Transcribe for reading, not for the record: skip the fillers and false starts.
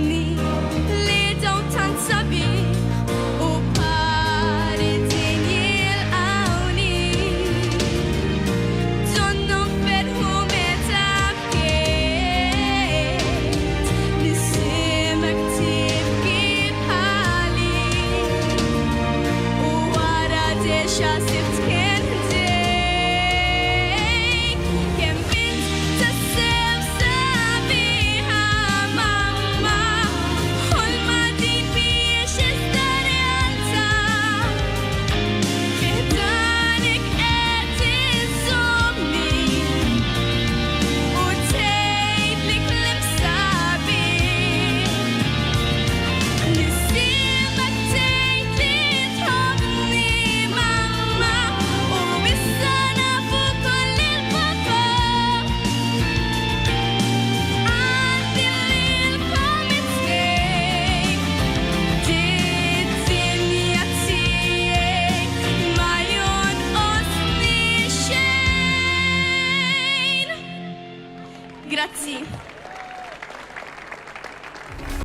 tħobbni li dawn tant sabiħ u bħali din jilqawni. Donnom ferħu meta bkiet nisimak tibki bħali u wara dexa sibt kien ħdejk kemm bint tassew sabiħa mamma ħolma din mhijiex iżda realtà fiħdanek qed iżommni u tgħidli kliem sabiħ nisimak tgħidli tħobbni mamma u issa nafu koll il-papa għandi lilkom it-tnejn di-dinja tiegħi ma jonqosni xejn. Grazzi.